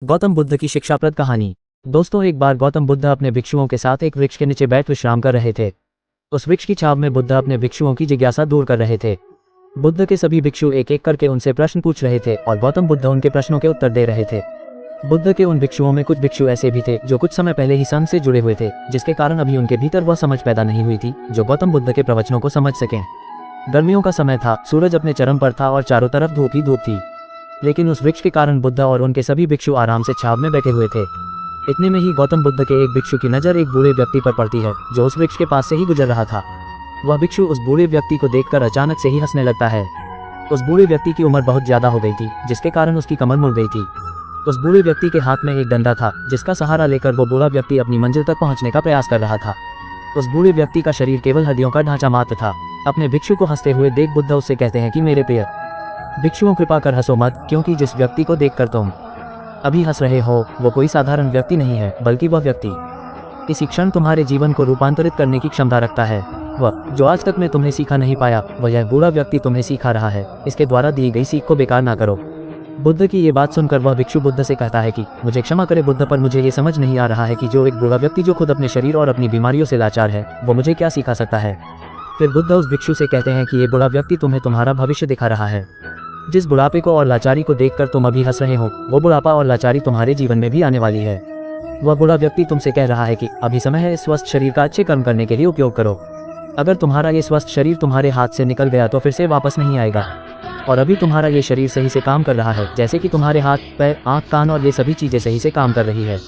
गौतम बुद्ध की शिक्षाप्रद कहानी। दोस्तों, एक बार गौतम बुद्ध अपने भिक्षुओं के साथ एक वृक्ष के नीचे बैठ विश्राम कर रहे थे। उस वृक्ष की छाव में बुद्ध अपने भिक्षुओं की जिज्ञासा दूर कर रहे थे। बुद्ध के सभी भिक्षु एक एक करके उनसे प्रश्न पूछ रहे थे और गौतम बुद्ध उनके प्रश्नों के उत्तर दे रहे थे। बुद्ध के उन भिक्षुओं में कुछ भिक्षु ऐसे भी थे जो कुछ समय पहले ही संघ से जुड़े हुए थे, जिसके कारण अभी उनके भीतर वह समझ पैदा नहीं हुई थी जो गौतम बुद्ध के प्रवचनों को समझ सकें। गर्मियों का समय था, सूरज अपने चरम पर था और चारों तरफ धूप ही धूप थी। लेकिन उस वृक्ष के कारण बुद्ध और उनके सभी भिक्षु आराम से छाव में बैठे हुए थे। इतने में ही गौतम बुद्ध के एक भिक्षु की नज़र एक बूढ़े व्यक्ति पर पड़ती है जो उस वृक्ष के पास से ही गुजर रहा था। वह भिक्षु उस बूढ़े व्यक्ति को देखकर अचानक से ही हंसने लगता है। उस बूढ़े व्यक्ति की उम्र बहुत ज़्यादा हो गई थी, जिसके कारण उसकी कमर मुड़ गई थी। उस बूढ़े व्यक्ति के हाथ में एक डंडा था, जिसका सहारा लेकर वो बूढ़ा व्यक्ति अपनी मंजिल तक पहुंचने का प्रयास कर रहा था। उस बूढ़े व्यक्ति का शरीर केवल हड्डियों का ढांचा मात्र था। अपने भिक्षु को हंसते हुए देख बुद्ध उससे कहते हैं कि मेरे प्रिय भिक्षुओं, कृपा कर हंसो मत, क्योंकि जिस व्यक्ति को देखकर तुम अभी हंस रहे हो वो कोई साधारण व्यक्ति नहीं है, बल्कि वह व्यक्ति इसी क्षण तुम्हारे जीवन को रूपांतरित करने की क्षमता रखता है। वह जो आज तक मैं तुम्हें सीखा नहीं पाया, वह यह बूढ़ा व्यक्ति तुम्हें सिखा रहा है। इसके द्वारा दी गई सीख को बेकार ना करो। बुद्ध की ये बात सुनकर वह भिक्षु बुद्ध से कहता है कि मुझे क्षमा करे बुद्ध, पर मुझे ये समझ नहीं आ रहा है कि जो एक बूढ़ा व्यक्ति जो खुद अपने शरीर और अपनी बीमारियों से लाचार है, वो मुझे क्या सिखा सकता है। फिर बुद्ध उस भिक्षु से कहते हैं कि ये बूढ़ा व्यक्ति तुम्हें तुम्हारा भविष्य दिखा रहा है। जिस बुढ़ापे को और लाचारी को देखकर तुम अभी हंस रहे हो, वो बुढ़ापा और लाचारी तुम्हारे जीवन में भी आने वाली है। वह बूढ़ा व्यक्ति तुमसे कह रहा है कि अभी समय है इस स्वस्थ शरीर का अच्छे कर्म करने के लिए उपयोग करो। अगर तुम्हारा ये स्वस्थ शरीर तुम्हारे हाथ से निकल गया तो फिर से वापस नहीं आएगा। और अभी तुम्हारा ये शरीर सही से काम कर रहा है, जैसे कि तुम्हारे हाथ, पैर, आँख, कान और ये सभी चीज़ें सही से काम कर रही है।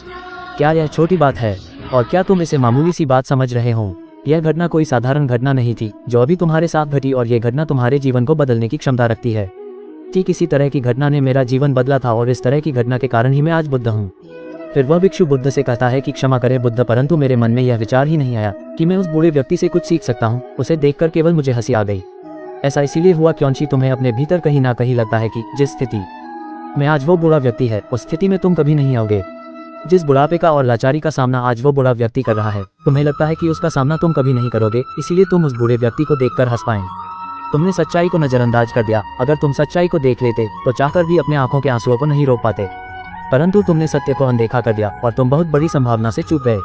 क्या यह छोटी बात है? और क्या तुम इसे मामूली सी बात समझ रहे हो? यह घटना कोई साधारण घटना नहीं थी जो अभी तुम्हारे साथ घटी, और यह घटना तुम्हारे जीवन को बदलने की क्षमता रखती है। ठीक इसी तरह की घटना ने मेरा जीवन बदला था और इस तरह की घटना के कारण ही मैं आज बुद्ध हूँ। फिर वह भिक्षु बुद्ध से कहता है कि क्षमा करे बुद्ध, परंतु मेरे मन में यह विचार ही नहीं आया कि मैं उस बूढ़े व्यक्ति से कुछ सीख सकता हूँ। उसे देखकर केवल मुझे हंसी आ गई। ऐसा इसीलिए हुआ क्योंकि तुम्हें अपने भीतर कहीं ना कहीं लगता है कि जिस स्थिति में आज वो बूढ़ा व्यक्ति है, उस स्थिति में तुम कभी नहीं आओगे। जिस बुढ़ापे का और लाचारी का सामना आज वो बूढ़ा व्यक्ति कर रहा है, तुम्हें लगता है कि उसका सामना तुम कभी नहीं करोगे, इसीलिए तुम उस बूढ़े व्यक्ति को देखकर हंस पाए। तुमने सच्चाई को नजरअंदाज कर दिया। अगर तुम सच्चाई को देख लेते तो चाहकर भी अपने आंखों के आंसुओं को नहीं रोक पाते, परंतु तुमने सत्य को अनदेखा कर दिया और तुम बहुत बड़ी संभावना से चूक गए।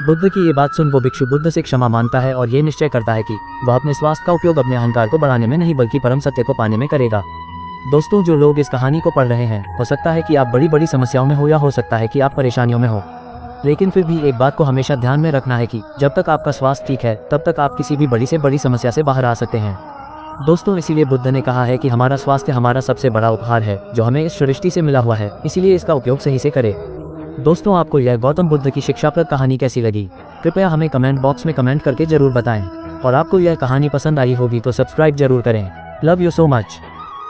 बुद्ध की ये बात सुन वो भिक्षु बुद्ध से क्षमा मांगता है और ये निश्चय करता है कि वह अपने स्वास्थ्य का उपयोग अपने अहंकार को बढ़ाने में नहीं बल्कि परम सत्य को पाने में करेगा। दोस्तों, जो लोग इस कहानी को पढ़ रहे हैं, हो सकता है कि आप बड़ी बड़ी समस्याओं में हो या हो सकता है कि आप परेशानियों में हो, लेकिन फिर भी एक बात को हमेशा ध्यान में रखना है कि जब तक आपका स्वास्थ्य ठीक है तब तक आप किसी भी बड़ी से बड़ी समस्या से बाहर आ सकते हैं। दोस्तों, इसीलिए बुद्ध ने कहा है कि हमारा स्वास्थ्य हमारा सबसे बड़ा उपहार है जो हमें इस सृष्टि से मिला हुआ है, इसीलिए इसका उपयोग सही से करें। दोस्तों, आपको यह गौतम बुद्ध की शिक्षाप्रद कहानी कैसी लगी? कृपया हमें कमेंट बॉक्स में कमेंट करके जरूर बताएं। और आपको यह कहानी पसंद आई होगी तो सब्सक्राइब जरूर करें। Love you so much.